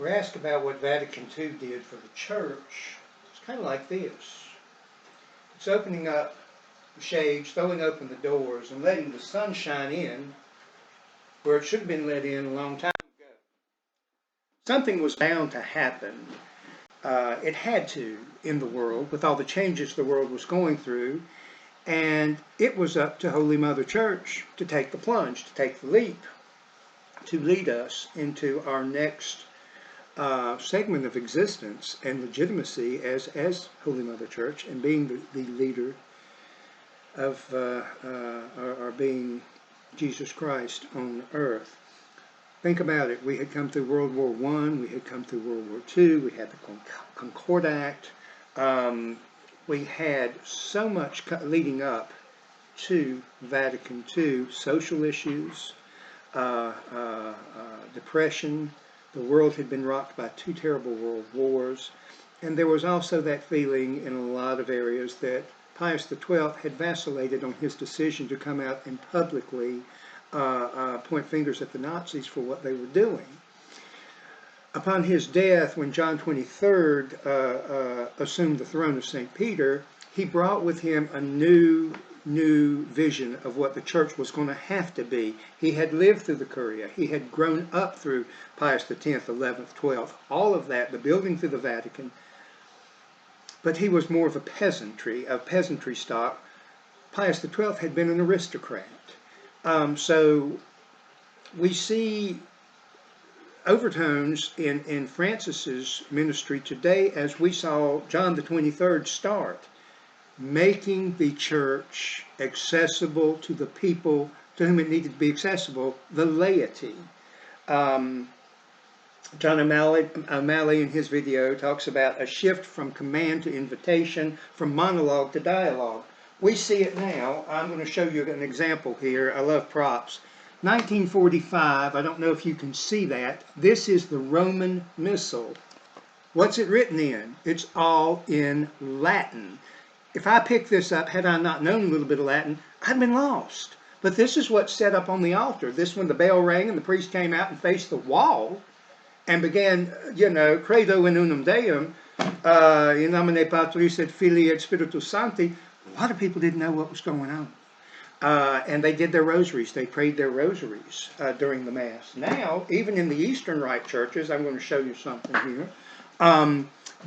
We're asked about what Vatican II did for the church. It's kind of like this. It's opening up the shades, throwing open the doors, and letting the sunshine in where it should have been let in a long time ago. Something was bound to happen. It had to in the world with all the changes the world was going through, and it was up to Holy Mother Church to take the plunge, to take the leap, to lead us into our next segment of existence and legitimacy as Holy Mother Church, and being the leader of our being Jesus Christ on earth. Think about it. We had come through World War I, we had come through World War II, we had the Concord Act. We had so much leading up to Vatican II, social issues, depression. The world had been rocked by 2 terrible world wars. And there was also that feeling in a lot of areas that Pius XII had vacillated on his decision to come out and publicly point fingers at the Nazis for what they were doing. Upon his death, when John XXIII assumed the throne of St. Peter, he brought with him a new vision of what the church was going to have to be. He had lived through the Curia. He had grown up through Pius X, 11th, 12th, all of that, the building through the Vatican. But he was more of a peasantry stock. Pius XII had been an aristocrat. So we see overtones in Francis's ministry today, as we saw John the 23rd start, making the church accessible to the people to whom it needed to be accessible, the laity. John O'Malley in his video talks about a shift from command to invitation, from monologue to dialogue. We see it now. I'm going to show you an example here. I love props. 1945, I don't know if you can see that. This is the Roman Missal. What's it written in? It's all in Latin. If I picked this up, had I not known a little bit of Latin, I'd been lost. But this is what's set up on the altar. This, when the bell rang and the priest came out and faced the wall and began, Credo in unum Deum, in nomine Patris et Filii et Spiritus Sancti, a lot of people didn't know what was going on. And they did their rosaries. They prayed their rosaries during the Mass. Now, even in the Eastern Rite churches, I'm going to show you something here.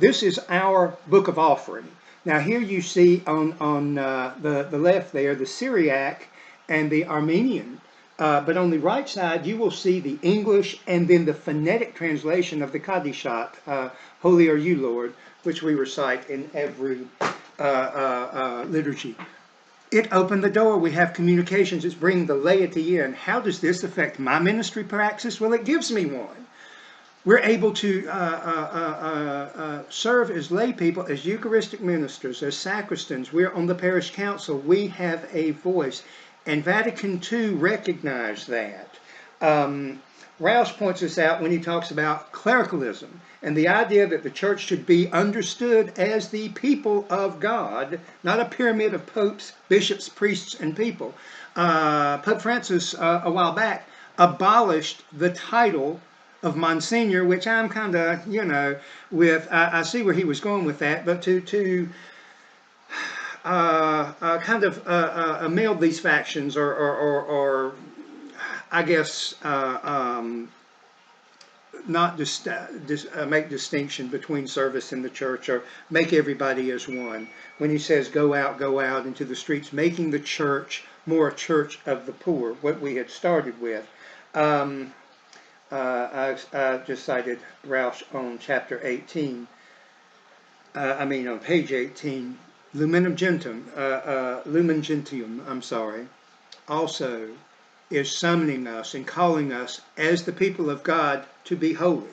This is our Book of Offering. Now, here you see on the left there, the Syriac and the Armenian. But on the right side, you will see the English and then the phonetic translation of the Kadishat, Holy are you, Lord, which we recite in every liturgy. It opened the door. We have communications. It's bringing the laity in. How does this affect my ministry praxis? Well, it gives me one. We're able to serve as lay people, as Eucharistic ministers, as sacristans. We're on the parish council. We have a voice. And Vatican II recognized that. Rouse points this out when he talks about clericalism and the idea that the church should be understood as the people of God, not a pyramid of popes, bishops, priests, and people. Pope Francis, a while back, abolished the title of Monsignor, which I'm kind of, with, I see where he was going with that, but to meld these factions or I guess, not just make distinction between service in the church or make everybody as one. When he says go out into the streets, making the church more a church of the poor, what we had started with. I just cited Roush on chapter 18. On page 18. Lumen Gentium, also is summoning us and calling us as the people of God to be holy.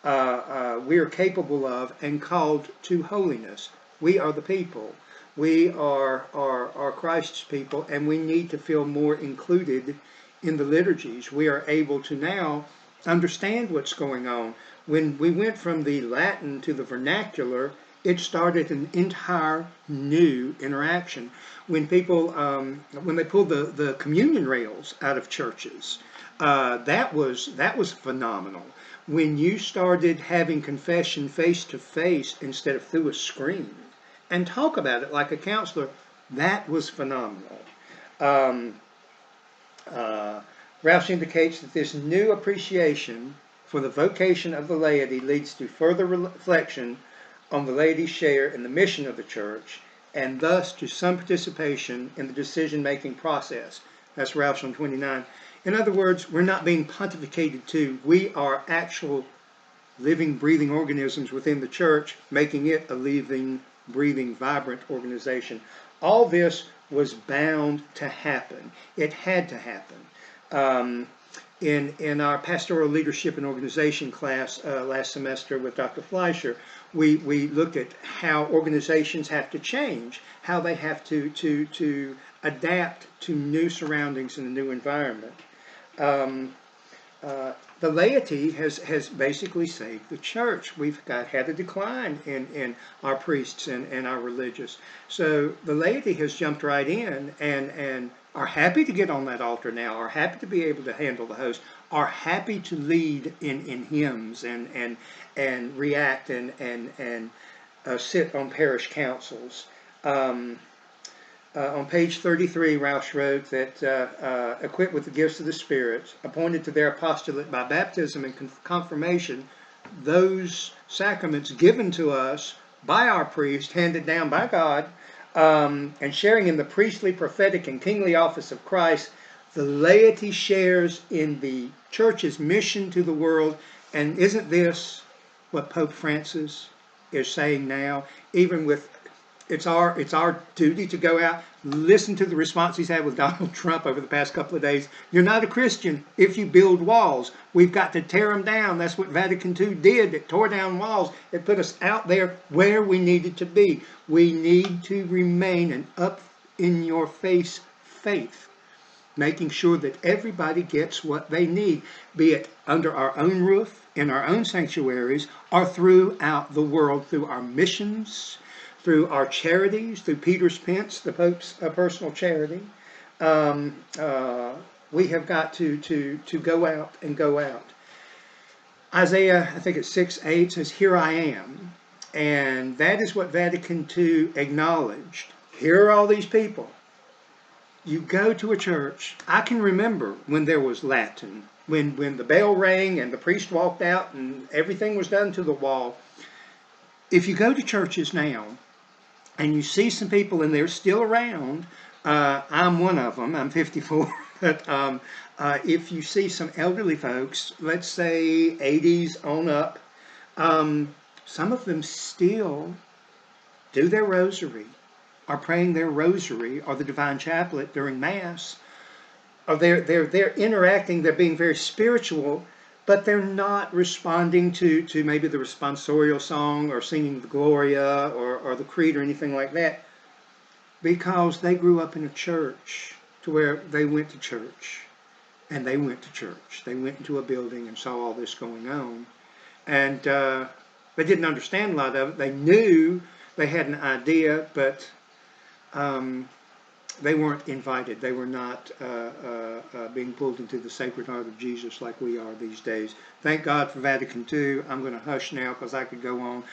We are capable of and called to holiness. We are the people. We are Christ's people, and we need to feel more included in the liturgies. We are able to now understand what's going on. When we went from the Latin to the vernacular, it started an entire new interaction. When people, when they pulled the communion rails out of churches, That was phenomenal. When you started having confession face to face instead of through a screen, and talk about it like a counselor, that was phenomenal. Um, Roush indicates that this new appreciation for the vocation of the laity leads to further reflection on the laity's share in the mission of the church, and thus to some participation in the decision-making process. That's Roush on 29. In other words, we're not being pontificated to. We are actual living, breathing organisms within the church, making it a living, breathing, vibrant organization. All this was bound to happen. It had to happen. In our pastoral leadership and organization class last semester with Dr. Fleischer, we looked at how organizations have to change, how they have to adapt to new surroundings and a new environment. The laity has basically saved the church. We've had a decline in our priests and our religious. So the laity has jumped right in and are happy to get on that altar now, are happy to be able to handle the host, are happy to lead in hymns and react and sit on parish councils. On page 33, Roush wrote that equipped with the gifts of the Spirit, appointed to their apostolate by baptism and confirmation, those sacraments given to us by our priest, handed down by God, and sharing in the priestly, prophetic, and kingly office of Christ, the laity shares in the church's mission to the world. And isn't this what Pope Francis is saying now? Even with it's our duty to go out, listen to the response he's had with Donald Trump over the past couple of days. You're not a Christian if you build walls. We've got to tear them down. That's what Vatican II did. It tore down walls. It put us out there where we needed to be. We need to remain an up-in-your-face faith, making sure that everybody gets what they need, be it under our own roof, in our own sanctuaries, or throughout the world, through our missions, through our charities, through Peter's Pence, the Pope's personal charity. We have got to go out and go out. Isaiah, I think it's 6:8 says, "Here I am." And that is what Vatican II acknowledged. Here are all these people. You go to a church. I can remember when there was Latin, when the bell rang and the priest walked out and everything was done to the wall. If you go to churches now, and you see some people, and they're still around. I'm one of them. I'm 54. But if you see some elderly folks, let's say 80s on up, some of them still do their rosary, are praying their rosary or the Divine Chaplet during Mass. Or they're interacting. They're being very spiritual, but they're not responding to maybe the responsorial song or singing the Gloria or the Creed or anything like that, because they grew up in a church to where they went to church, and they went to church. They went into a building and saw all this going on, and they didn't understand a lot of it. They knew, they had an idea, but they weren't invited. They were not being pulled into the Sacred Heart of Jesus like we are these days. Thank God for Vatican II. I'm going to hush now because I could go on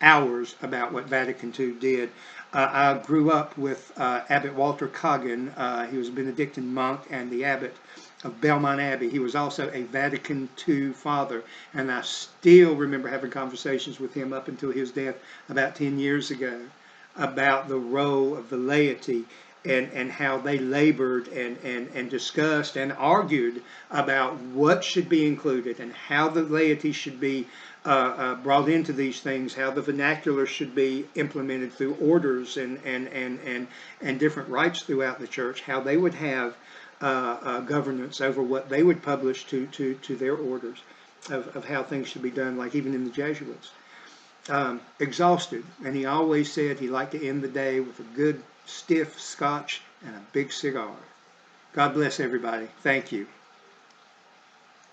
hours about what Vatican II did. I grew up with Abbot Walter Coggin. He was a Benedictine monk and the abbot of Belmont Abbey. He was also a Vatican II father, and I still remember having conversations with him up until his death about 10 years ago about the role of the laity and how they labored and discussed and argued about what should be included and how the laity should be brought into these things, how the vernacular should be implemented through orders and different rites throughout the church, how they would have governance over what they would publish to their orders of how things should be done, like even in the Jesuits. Exhausted, and he always said he liked to end the day with a good stiff scotch and a big cigar. God bless everybody. Thank you.